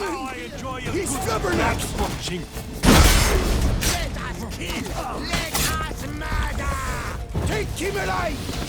I enjoy your He's stubborn next! watching. Let us kill! Let us murder! Take him alive!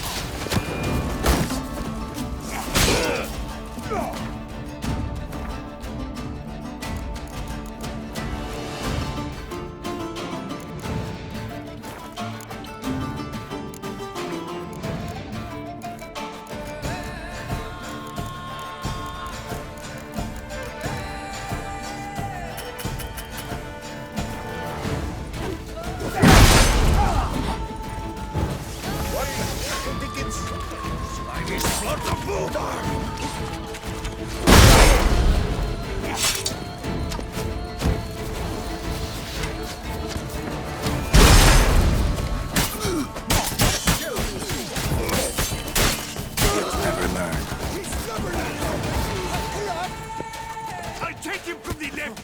I take him from the left.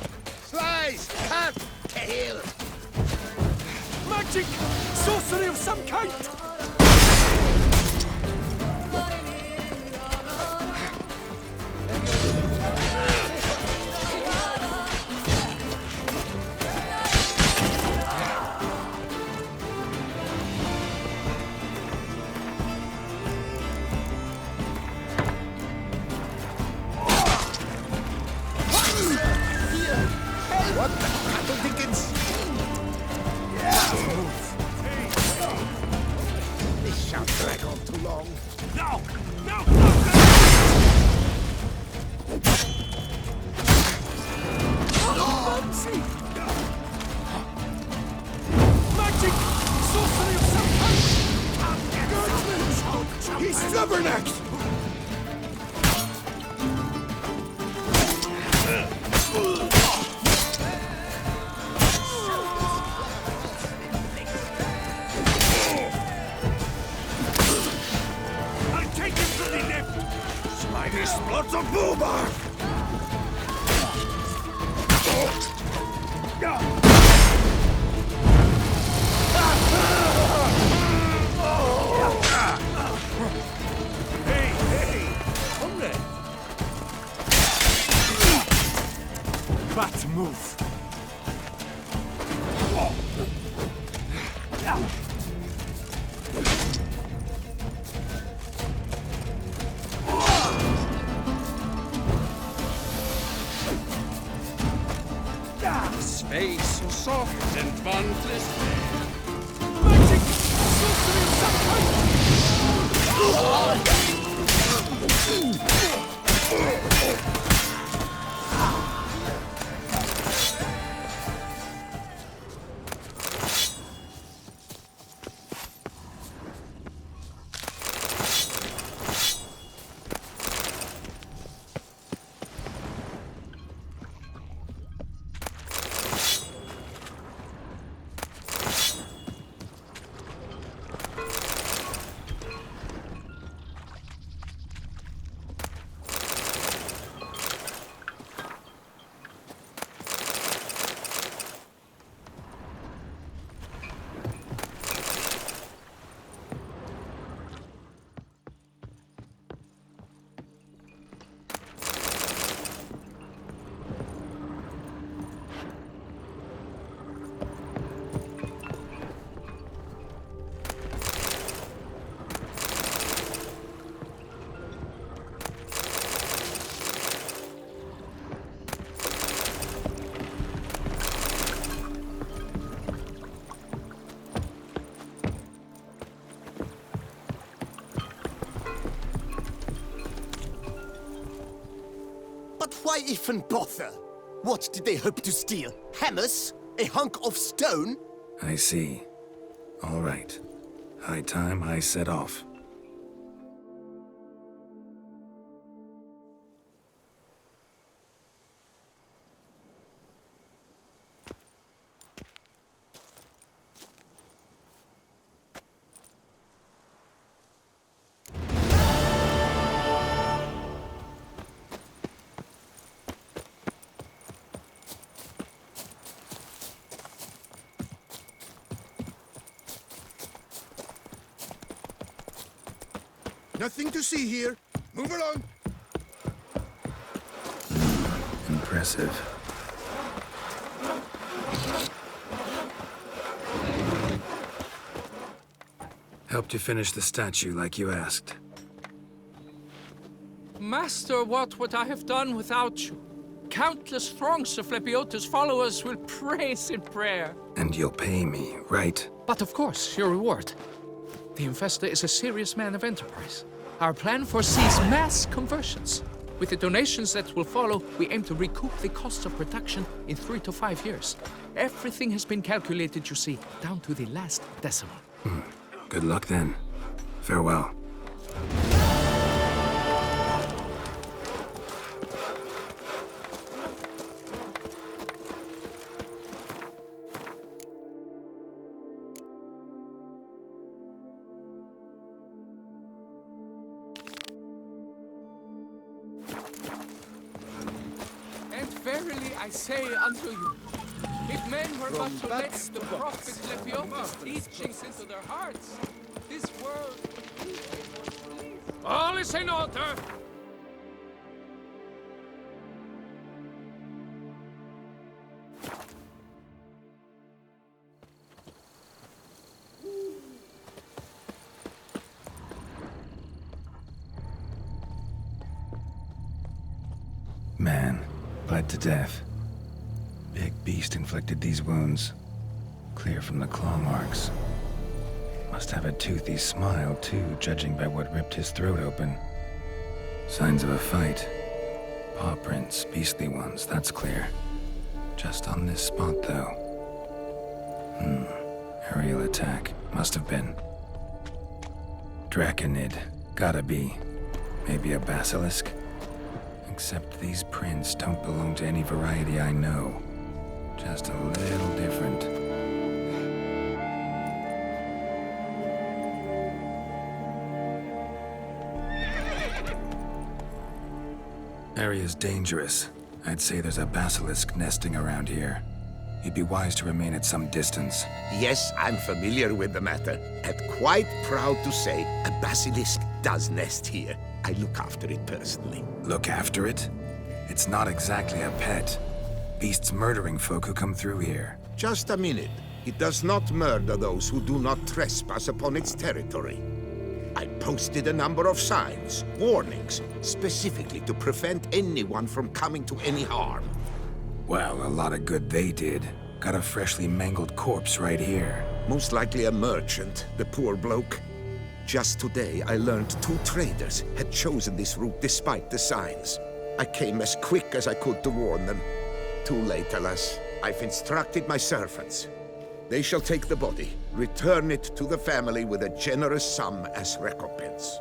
Slice! Cut! Kill! Magic! Sorcery of some kind! What the cattle dickens? This shan't drag on too long. Now! Now! Fancy! Magic! Sorcery of some kind! He's stubborn next! I take him from the left. Slimy splots of boobark! Hey, hey! Comrade! Bat move! Space so soft and boundless. Magic! Sorcery of some kind! But why even bother? What did they hope to steal? Hammers? A hunk of stone? I see. All right. High time I set off. Nothing to see here. Move along. impressive. Helped you finish the statue like you asked. Master, what would I have done without you? Countless throngs of Lepiota's followers will praise in prayer. And you'll pay me, right? But of course, your reward. The investor is a serious man of enterprise. Our plan foresees mass conversions. With the donations that will follow, we aim to recoup the costs of production in 3 to 5 years. Everything has been calculated, you see, down to the last decimal. Good luck then. Farewell. And verily I say unto you, if men were but to let the prophet Lepiota's teachings into their hearts, this world would be all is in order. Man, bled to death. Big beast inflicted these wounds. Clear from the claw marks. Must have a toothy smile, too, judging by what ripped his throat open. Signs of a fight. Paw prints, beastly ones, that's clear. Just on this spot, though. Aerial attack. Must have been. Draconid. Gotta be. Maybe a basilisk? Except these prints don't belong to any variety I know. Just a little different. Area's dangerous. I'd say there's a basilisk nesting around here. You'd be wise to remain at some distance. Yes, I'm familiar with the matter, and quite proud to say a basilisk does nest here. I look after it personally. Look after it? It's not exactly a pet. Beasts murdering folk who come through here. Just a minute. It does not murder those who do not trespass upon its territory. I posted a number of signs, warnings, specifically to prevent anyone from coming to any harm. Well, a lot of good they did. Got a freshly mangled corpse right here. Most likely a merchant, the poor bloke. Just today, I learned 2 traders had chosen this route despite the signs. I came as quick as I could to warn them. Too late, alas. I've instructed my servants. They shall take the body, return it to the family with a generous sum as recompense.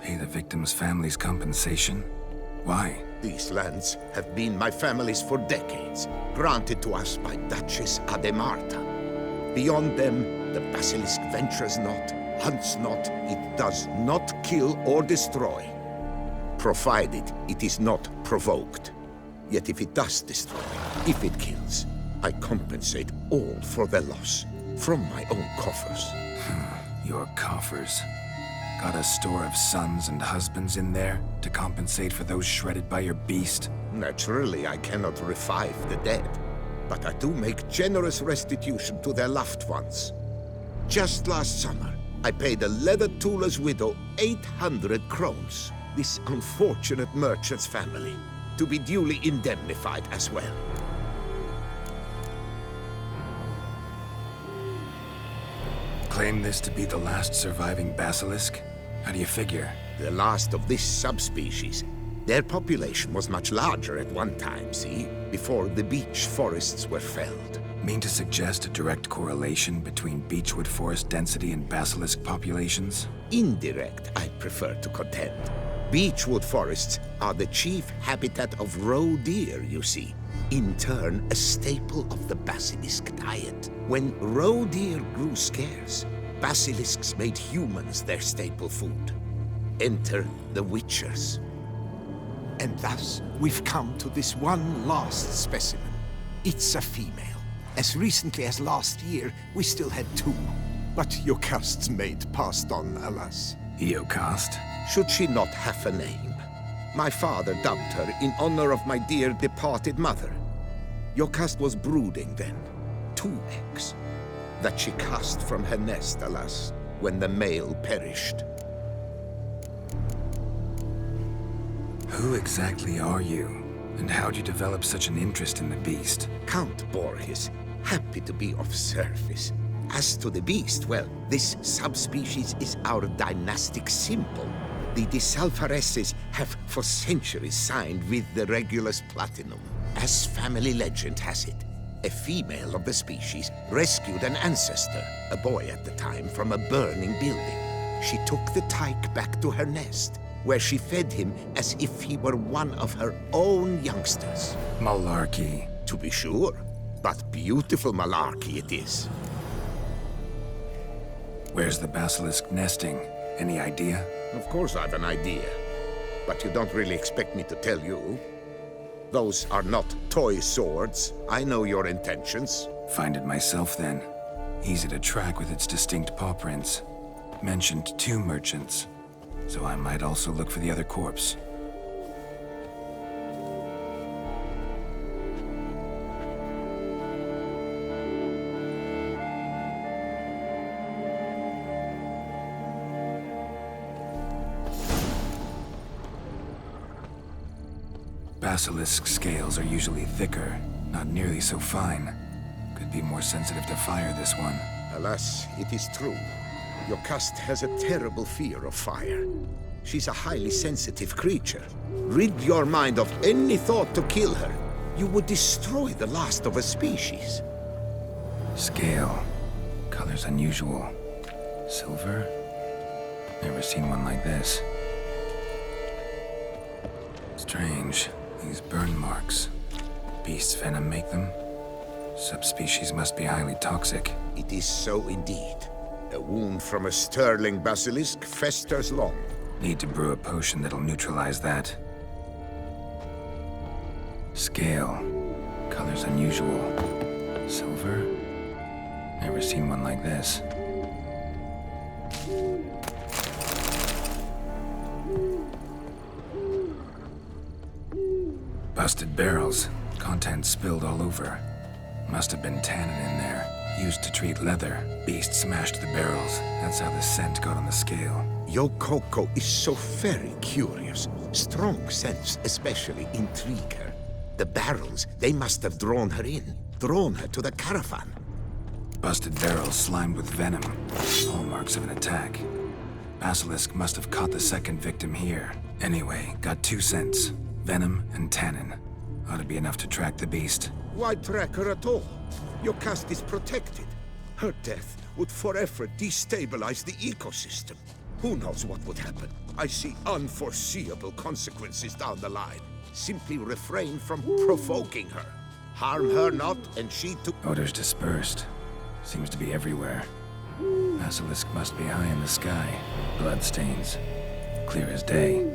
Pay the victim's family's compensation? Why? These lands have been my family's for decades, granted to us by Duchess Ademarta. Beyond them, the basilisk ventures not, hunts not, it does not kill or destroy. Provided it is not provoked. Yet if it does destroy, if it kills, I compensate all for their loss, from my own coffers. Your coffers. Got a store of sons and husbands in there to compensate for those shredded by your beast? Naturally, I cannot revive the dead, but I do make generous restitution to their loved ones. Just last summer, I paid a leather tooler's widow 800 crowns, this unfortunate merchant's family, to be duly indemnified as well. Claim this to be the last surviving basilisk? How do you figure? The last of this subspecies. Their population was much larger at one time, see? Before the beech forests were felled. Mean to suggest a direct correlation between beechwood forest density and basilisk populations? Indirect, I prefer to contend. Beechwood forests are the chief habitat of roe deer, you see. In turn, a staple of the basilisk diet. When roe deer grew scarce, basilisks made humans their staple food. Enter the witchers. And thus, we've come to this one last specimen. It's a female. As recently as last year, we still had 2. But Yocast's mate passed on, alas. Eocast? Should she not have a name? My father dubbed her in honor of my dear departed mother. Your cast was brooding then. 2 eggs. That she cast from her nest, alas, when the male perished. Who exactly are you? And how'd you develop such an interest in the beast? Count Borges, happy to be of service. As to the beast, well, this subspecies is our dynastic symbol. The Desalfareses have for centuries signed with the Regulus Platinum. As family legend has it, a female of the species rescued an ancestor, a boy at the time, from a burning building. She took the tyke back to her nest, where she fed him as if he were one of her own youngsters. Malarkey. To be sure, but beautiful malarkey it is. Where's the basilisk nesting? Any idea? Of course I've an idea, but you don't really expect me to tell you. Those are not toy swords. I know your intentions. Find it myself then. Easy to track with its distinct paw prints. Mentioned 2 merchants, so I might also look for the other corpse. Basilisk scales are usually thicker, not nearly so fine. Could be more sensitive to fire, this one. Alas, it is true. Your cast has a terrible fear of fire. She's a highly sensitive creature. Rid your mind of any thought to kill her. You would destroy the last of a species. Scale. Color's unusual. Silver? Never seen one like this. Strange. These burn marks. Beast's venom make them? Subspecies must be highly toxic. It is so indeed. A wound from a sterling basilisk festers long. Need to brew a potion that'll neutralize that. Scale. Color's unusual. Silver? Never seen one like this. Busted barrels. Contents spilled all over. Must have been tannin in there. Used to treat leather. Beast smashed the barrels. That's how the scent got on the scale. Your Coco is so very curious. Strong scents especially intrigue her. The barrels, they must have drawn her in. Drawn her to the caravan. Busted barrels slimed with venom. Hallmarks of an attack. Basilisk must have caught the second victim here. Anyway, got 2 scents. Venom and tannin. Ought to be enough to track the beast. Why track her at all? Your caste is protected. Her death would forever destabilize the ecosystem. Who knows what would happen? I see unforeseeable consequences down the line. Simply refrain from provoking her. Harm her not, and she too. Odors dispersed. Seems to be everywhere. Basilisk must be high in the sky. Bloodstains. Clear as day.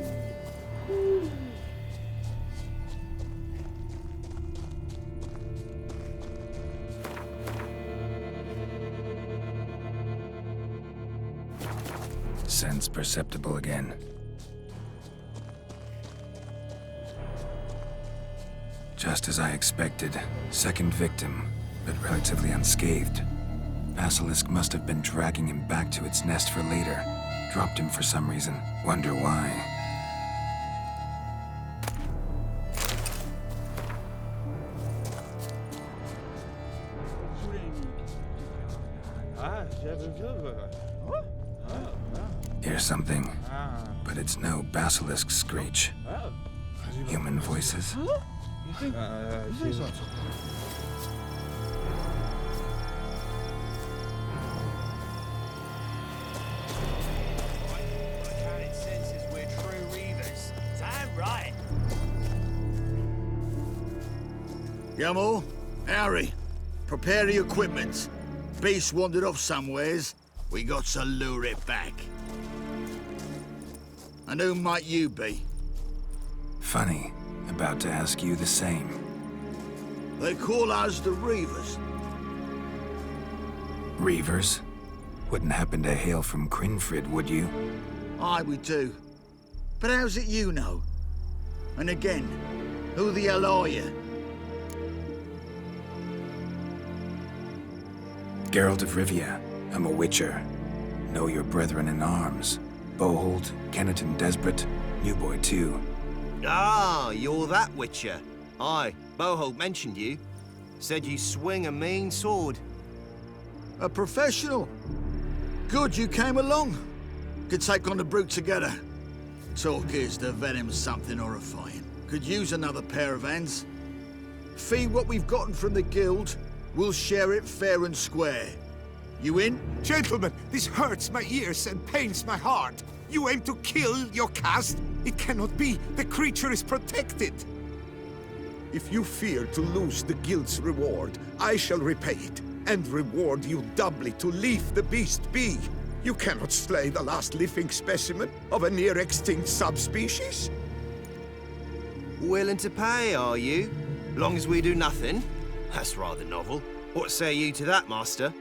Sense perceptible again. Just as I expected. Second victim, but relatively unscathed. Basilisk must have been dragging him back to its nest for later. Dropped him for some reason. Wonder why. Hear something, but it's no basilisk screech. Human voices. It senses we're true reavers. Is that right? Yamo, Harry, prepare the equipment. Beast wandered off somewheres. We got to lure it back. And who might you be? Funny. About to ask you the same. They call us the Reavers. Reavers? Wouldn't happen to hail from Crinfrid, would you? Aye, we do. But how's it you know? And again, who the hell are you? Geralt of Rivia. I'm a witcher. Know your brethren in arms. Bohold, Kenneton Desperate, New Boy too. Ah, you're that witcher. Aye, Bohold mentioned you. Said you swing a mean sword. A professional. Good you came along. Could take on the brute together. Talk is the venom's something horrifying. Could use another pair of hands. Fee what we've gotten from the guild, we'll share it fair and square. You in? Gentlemen, this hurts my ears and pains my heart. You aim to kill your caste? It cannot be. The creature is protected. If you fear to lose the guild's reward, I shall repay it, and reward you doubly to leave the beast be. You cannot slay the last living specimen of a near-extinct subspecies. Willing to pay, are you? Long as we do nothing? That's rather novel. What say you to that, master?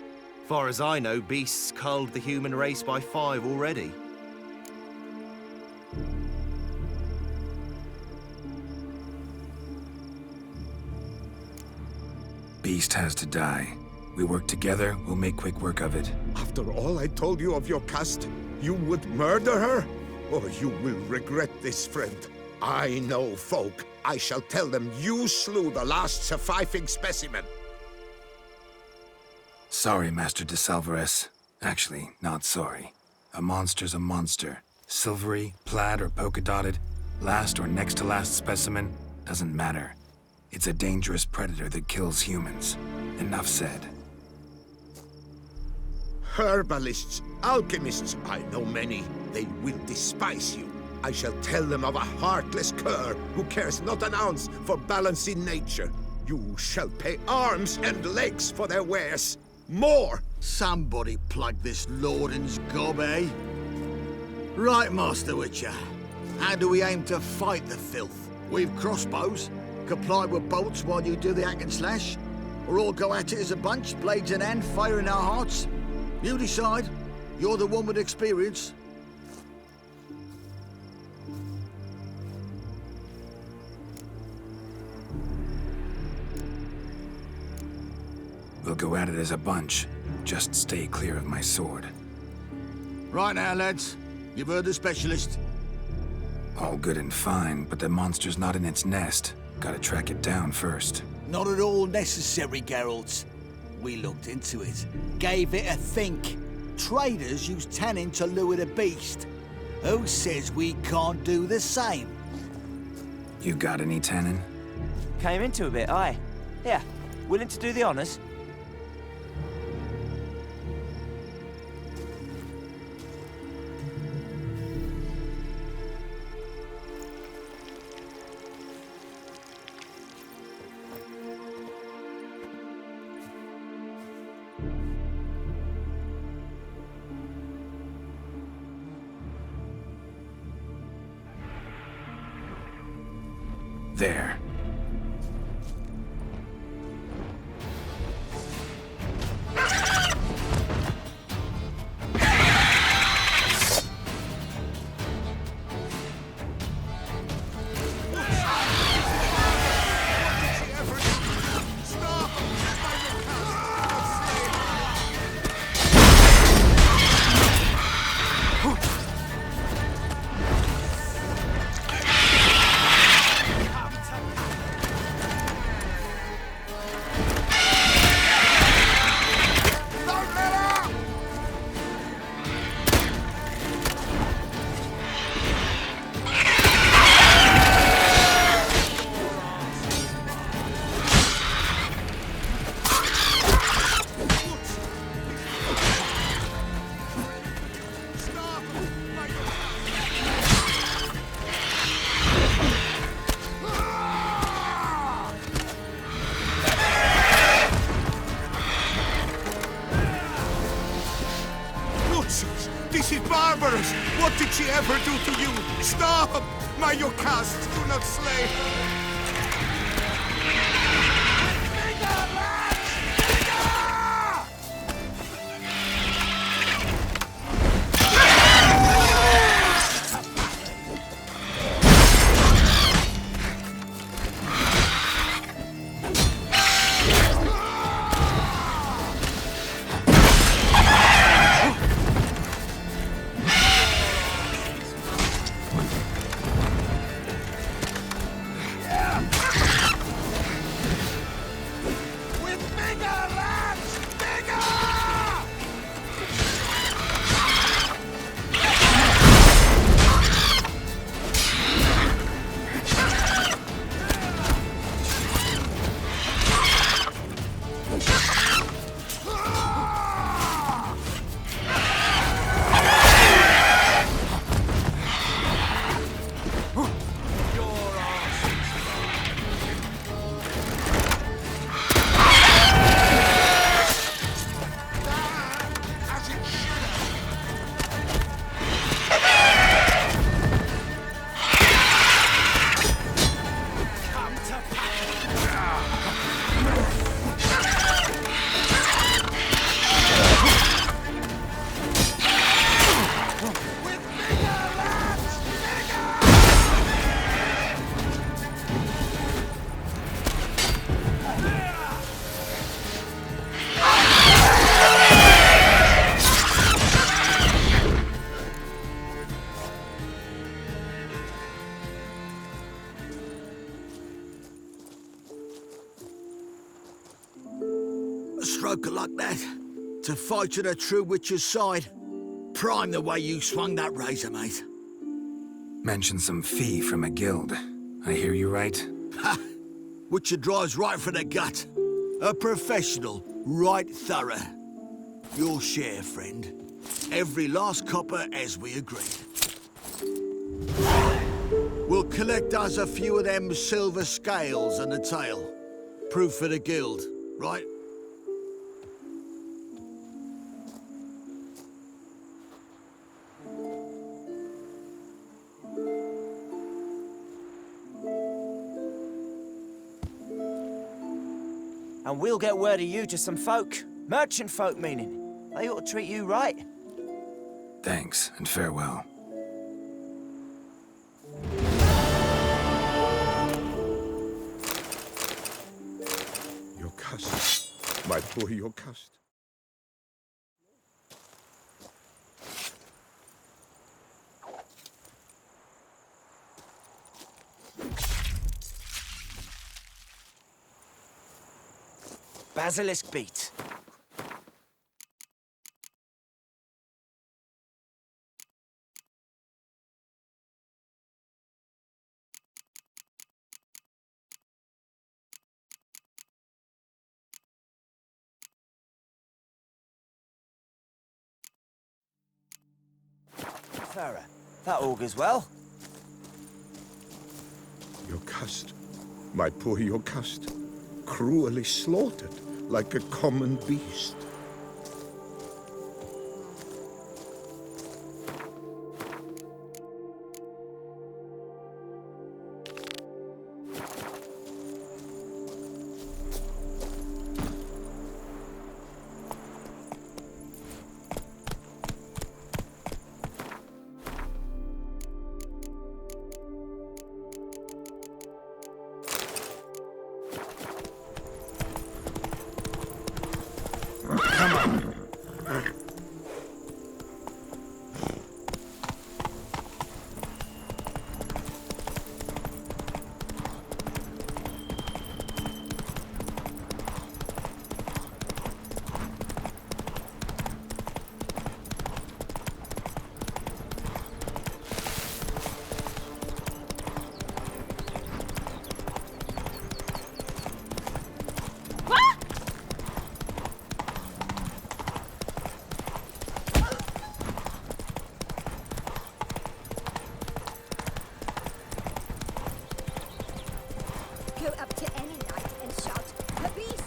Far as I know, beasts culled the human race by 5 already. Beast has to die. We work together, we'll make quick work of it. After all I told you of your caste, you would murder her? Or you will regret this, friend. I know folk. I shall tell them you slew the last surviving specimen. Sorry, Master de Salvarez. Actually, not sorry. A monster's a monster. Silvery, plaid, or polka-dotted, last or next to last specimen, doesn't matter. It's a dangerous predator that kills humans. Enough said. Herbalists, alchemists, I know many. They will despise you. I shall tell them of a heartless cur who cares not an ounce for balance in nature. You shall pay arms and legs for their wares. More! Somebody plug this Lorden's gob, eh? Right, Master Witcher. How do we aim to fight the filth? We've crossbows. Comply with bolts while you do the hack and slash? Or all go at it as a bunch, blades in hand, fire in our hearts? You decide. You're the one with experience. We'll go at it as a bunch. Just stay clear of my sword. Right now, lads. You've heard the specialist. All good and fine, but the monster's not in its nest. Gotta track it down first. Not at all necessary, Geralt. We looked into it, gave it a think. Traders use tannin to lure the beast. Who says we can't do the same? You got any tannin? Came into a bit, aye. Yeah, willing to do the honours? There. This is barbarous! What did she ever do to you? Stop! My your caste, do not slay her! stroker like that. To fight at a true witcher's side. Prime the way you swung that razor, mate. Mentioned some fee from a guild. I hear you right? Ha! Witcher drives right for the gut. A professional, right thorough. Your share, friend. Every last copper as we agreed. We'll collect us a few of them silver scales and a tail. Proof for the guild, right? And we'll get word of you to some folk. Merchant folk, meaning. They ought to treat you right. Thanks, and farewell. Your cust, my poor your cust. Basilisk beat. Farah, that augurs well. Your cust, my poor your cust, cruelly slaughtered like a common beast. Go up to any knight and shout, "The beast!"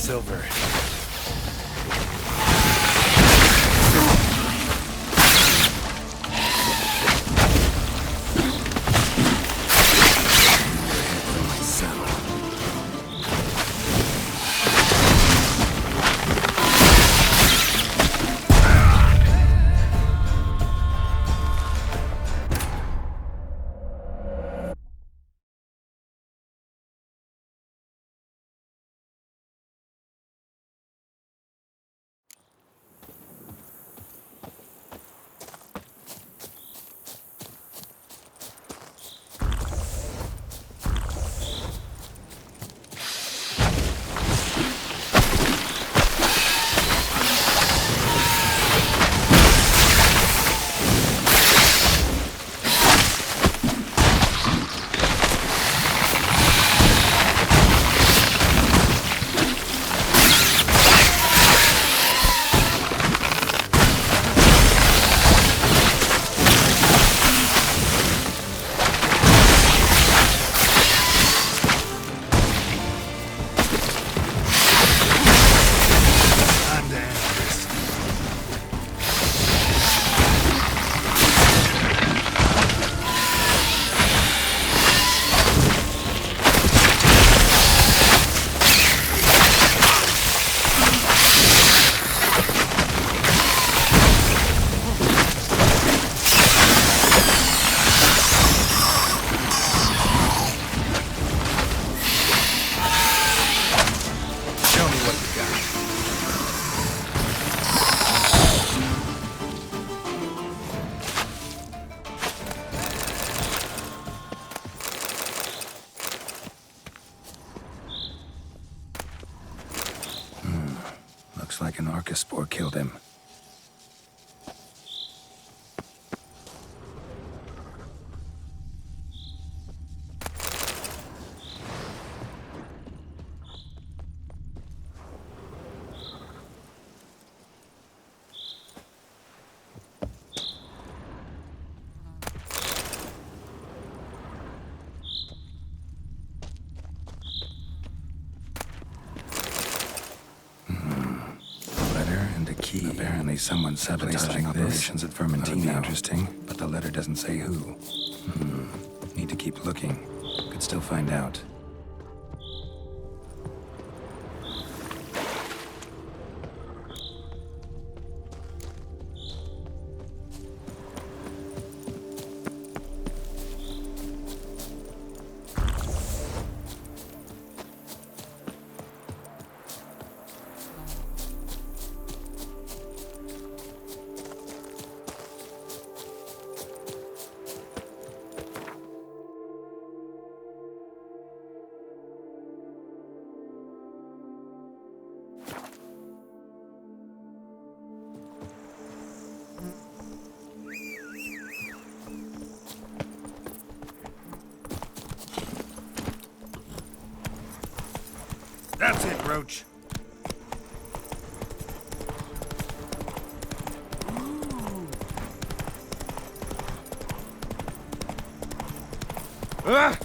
silver. Looks like an Archospore killed him. Apparently someone's sabotaging operations at Vermentino. Interesting, but the letter doesn't say who. Need to keep looking. Could still find out. That's it, Roach. Ah!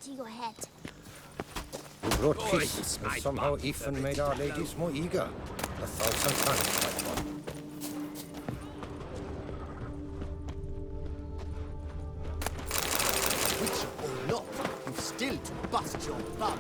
To your head. You brought peace, and somehow Ethan made our ladies more eager. 1,000 times, my one. Witcher or not, you've still to bust your bum.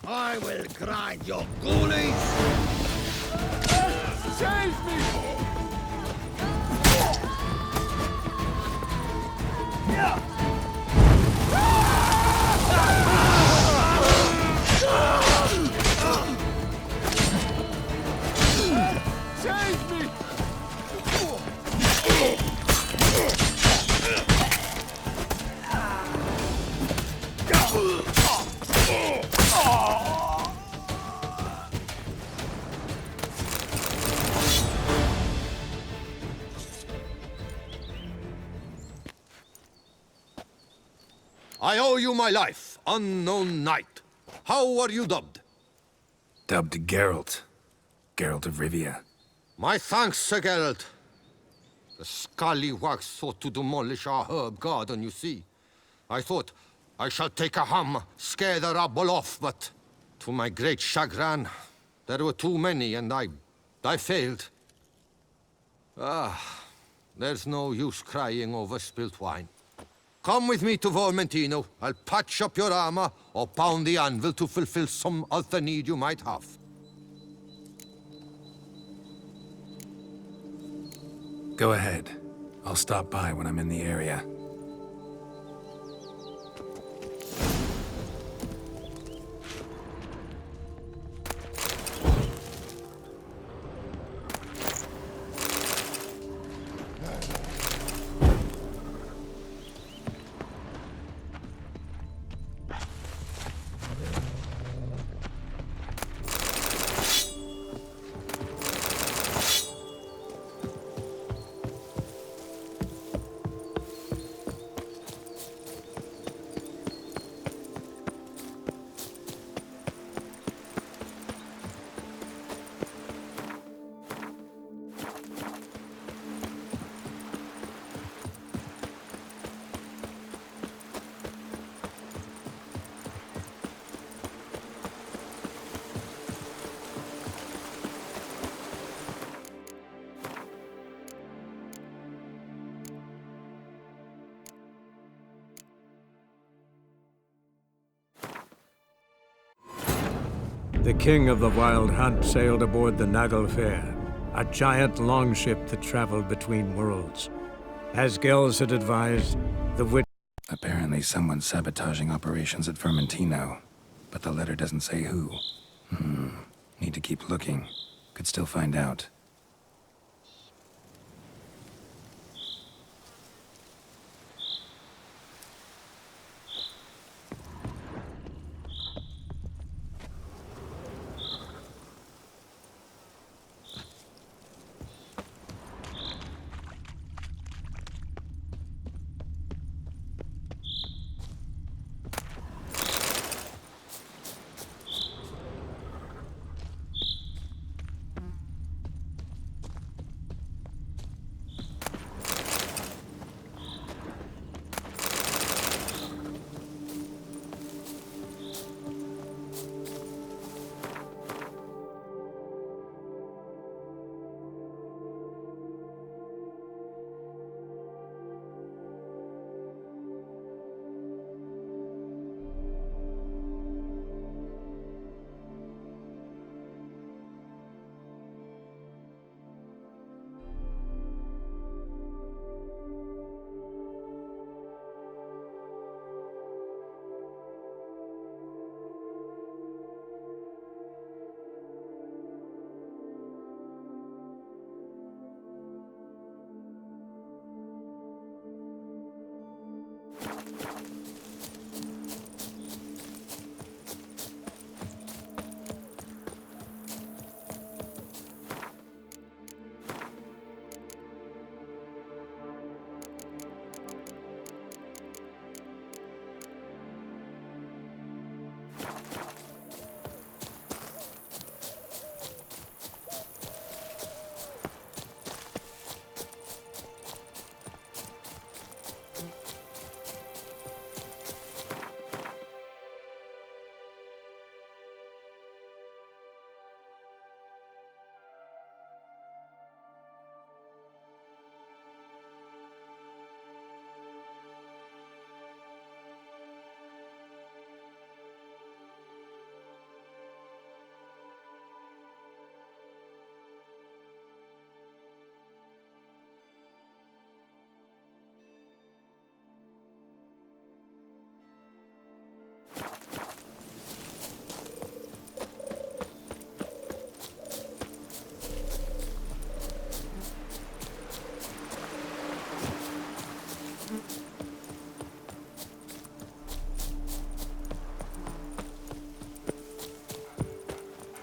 I will grind your ghoulies! Save me! Save me! I owe you my life, unknown knight. How are you dubbed? Dubbed Geralt. Geralt of Rivia. My thanks, Sir Geralt. The scallywags sought to demolish our herb garden, you see. I thought, I shall take a ham, scare the rabble off, but to my great chagrin, there were too many and I failed. There's no use crying over spilt wine. Come with me to Vermentino. I'll patch up your armor or pound the anvil to fulfill some other need you might have. Go ahead. I'll stop by when I'm in the area. The king of the Wild Hunt sailed aboard the Naglfar, a giant longship that traveled between worlds. As Gels had advised, the witch... Apparently someone's sabotaging operations at Vermentino, but the letter doesn't say who. Need to keep looking. Could still find out.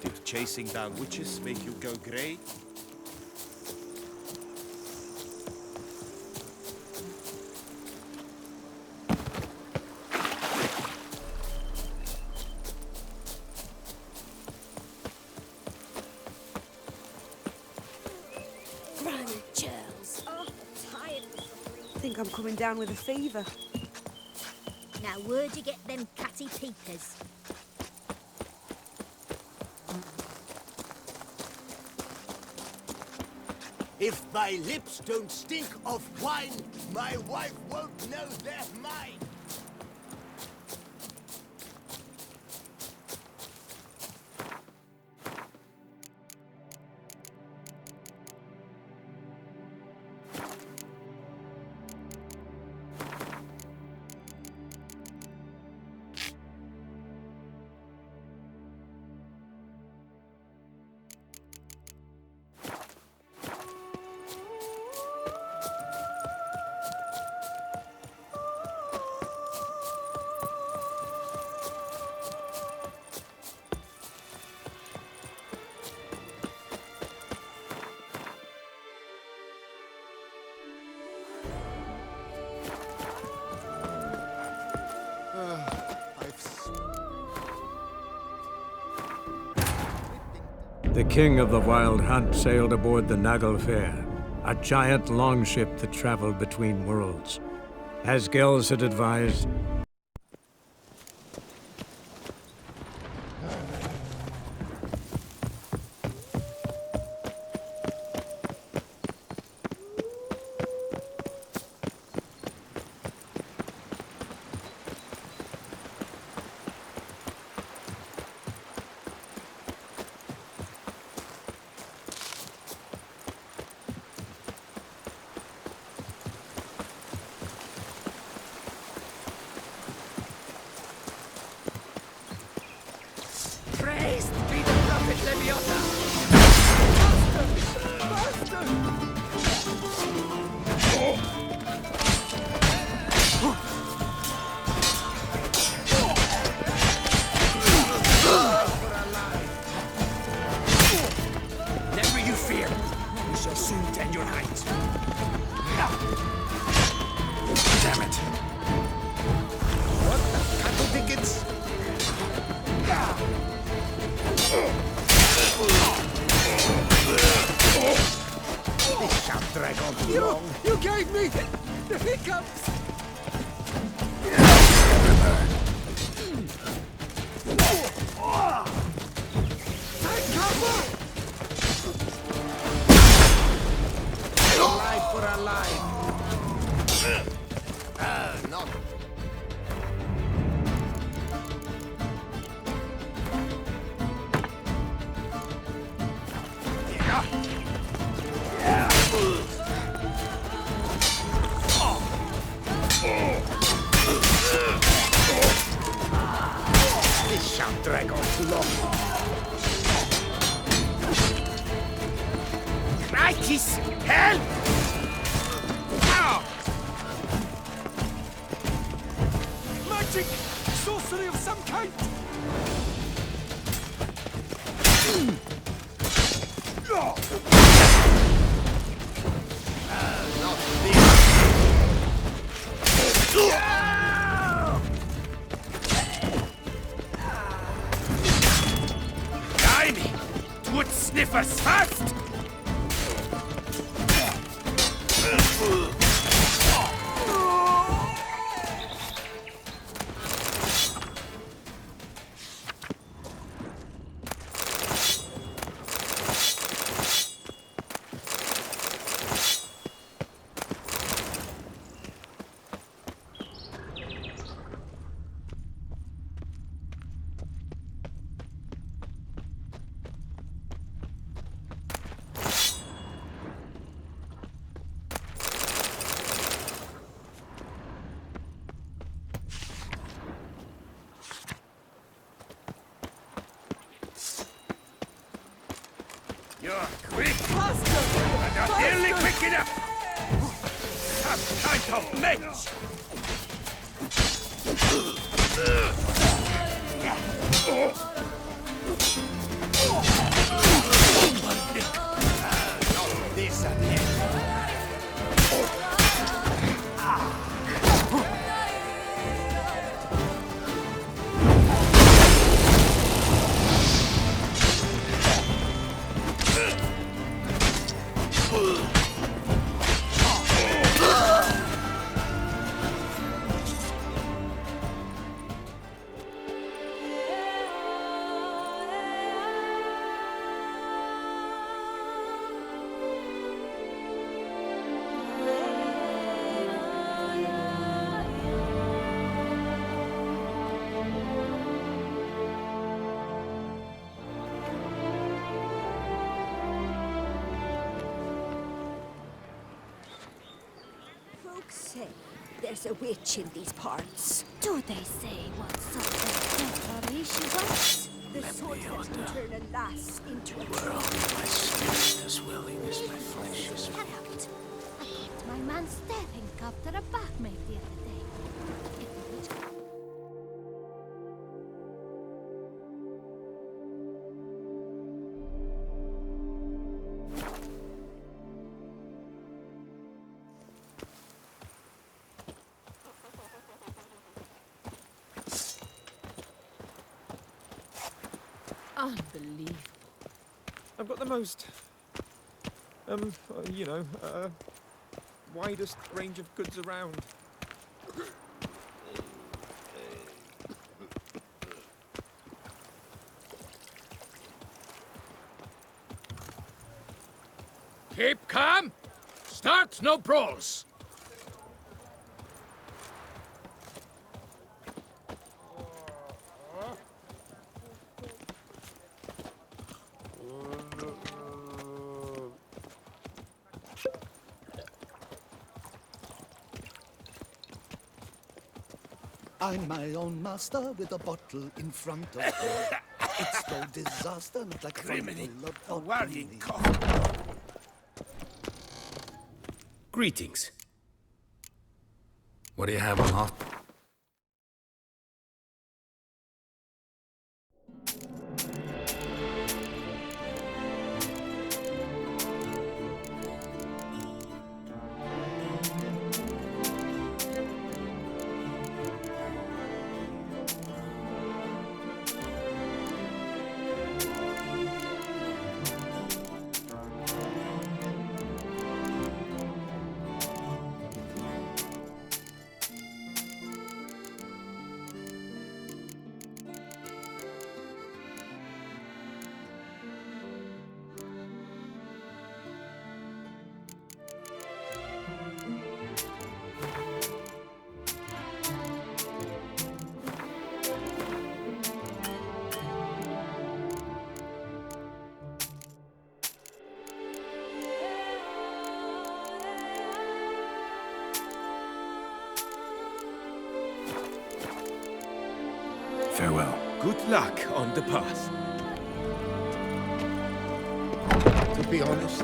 Did chasing down witches make you go grey? Granny Charles. Oh, tired. I think I'm coming down with a fever. Now, where'd you get them catty peepers? If my lips don't stink of wine, my wife won't know they're mine. The king of the Wild Hunt sailed aboard the Naglfare, a giant longship that traveled between worlds. As Gels had advised, Praised be the prophet Leviathan! Never you fear. We shall soon tend your height. Damn it. What the cattle tickets? This shan't drag on too long. You gave me the hiccups. Take cover! Alive for alive. No. This shan't drag on too long. Crikey's help! Magic! Sorcery of some kind! Blimey! Twould sniffers fast! You're quick! But not nearly quick enough! Some kind of match! Not this again! Folks say there's a witch in these parts. Do they say what's up there? She wants the sword that can turn a lass into a Where only my spirit is willing as my flesh is Shut out. I kept my man's stabbing after a barmaid the other day. If the witch Unbelievable. I've got the most, widest range of goods around. Keep calm. Start no brawls. I'm my own master with a bottle in front of me. It's no disaster, not like Criminy, a worrying cough. Greetings. What do you have on offer? Farewell. Good luck on the path. To be honest,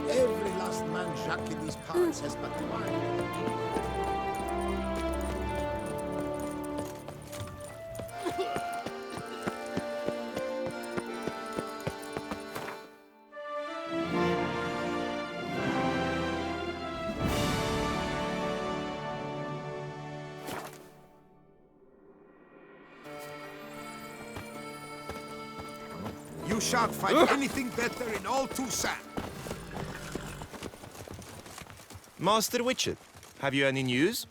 every last man Jacques in these parts has but one. You shan't find anything better in all Toussaint. Master Witcher, have you any news?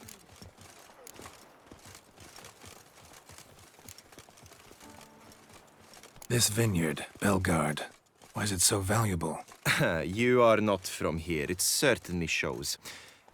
This vineyard, Belgard, why is it so valuable? You are not from here, it certainly shows.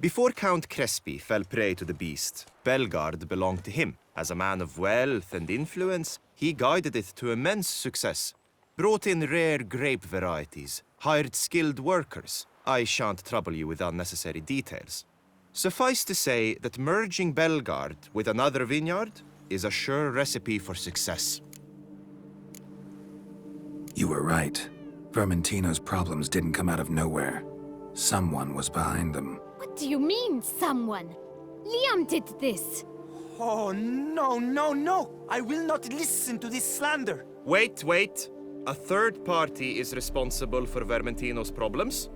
Before Count Crespi fell prey to the beast, Belgard belonged to him. As a man of wealth and influence, he guided it to immense success. Brought in rare grape varieties, hired skilled workers. I shan't trouble you with unnecessary details. Suffice to say that merging Belgard with another vineyard is a sure recipe for success. You were right. Vermentino's problems didn't come out of nowhere. Someone was behind them. What do you mean, someone? Liam did this. Oh, no, no, no! I will not listen to this slander! Wait. A third party is responsible for Vermentino's problems?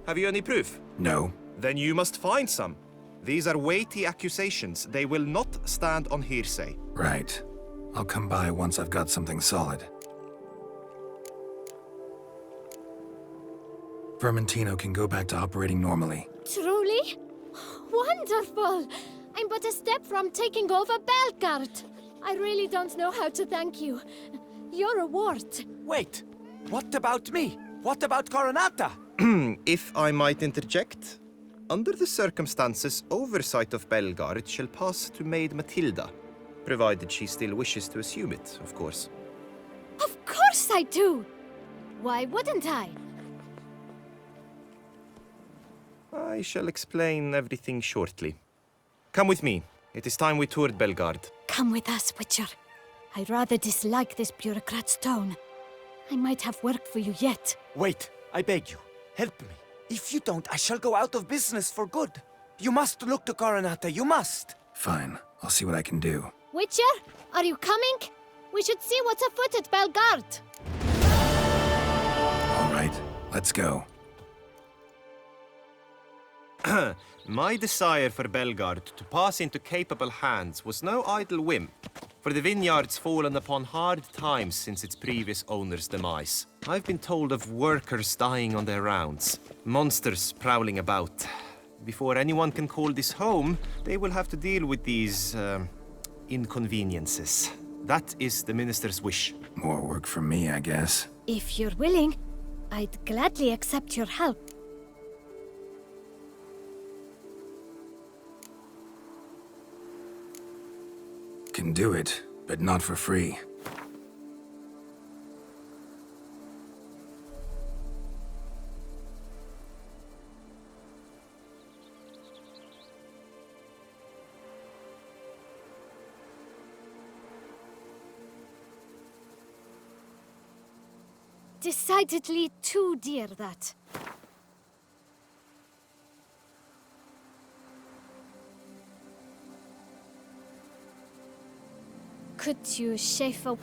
Have you any proof? No. Then you must find some. These are weighty accusations. They will not stand on hearsay. Right. I'll come by once I've got something solid. Vermentino can go back to operating normally. Truly? Wonderful! I'm but a step from taking over Belgard. I really don't know how to thank you. Your reward. Wait, what about me? What about Coronata? If I might interject, under the circumstances, oversight of Belgard shall pass to Maid Matilda, provided she still wishes to assume it, of course. Of course I do! Why wouldn't I? I shall explain everything shortly. Come with me. It is time we toured Belgard. Come with us, Witcher. I rather dislike this bureaucrat's tone. I might have work for you yet. Wait, I beg you. Help me. If you don't, I shall go out of business for good. You must look to Coronata, you must. Fine. I'll see what I can do. Witcher, are you coming? We should see what's afoot at Belgard. All right, let's go. My desire for Belgard to pass into capable hands was no idle whim, for the vineyard's fallen upon hard times since its previous owner's demise. I've been told of workers dying on their rounds, monsters prowling about. Before anyone can call this home, they will have to deal with these, inconveniences. That is the minister's wish. More work for me, I guess. If you're willing, I'd gladly accept your help. Can do it, but not for free. Decidedly too dear, that. Could you shave a...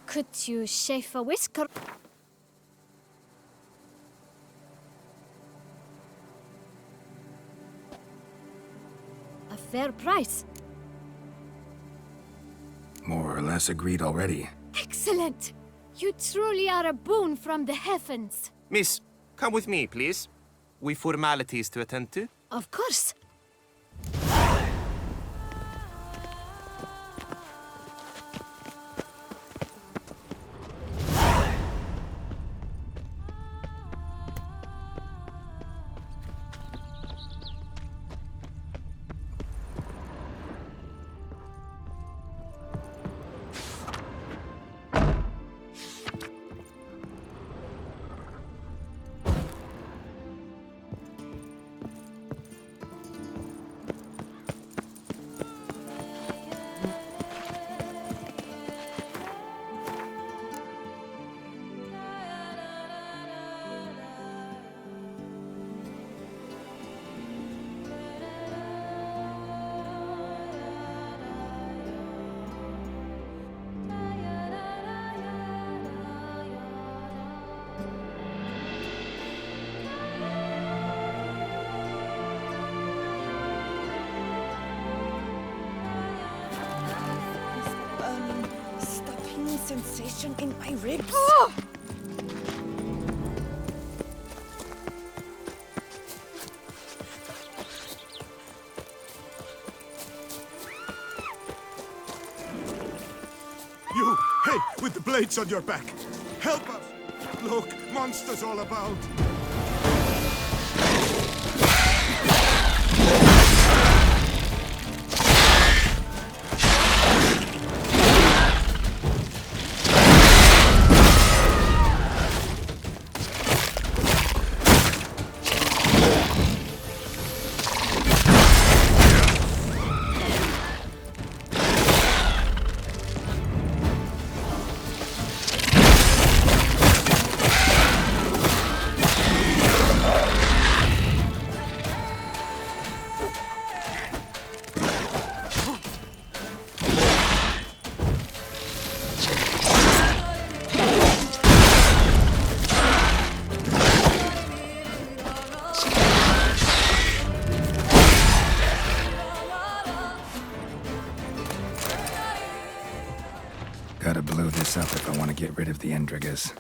Could you shave a whisker? A fair price. More or less agreed already. Excellent! You truly are a boon from the heavens. Miss, come with me, please. We've formalities to attend to. Of course. sensation in my ribs. You, hey, with the blades on your back. Help us. Look, monsters all about. Gotta blow this up if I want to get rid of the Endrigas.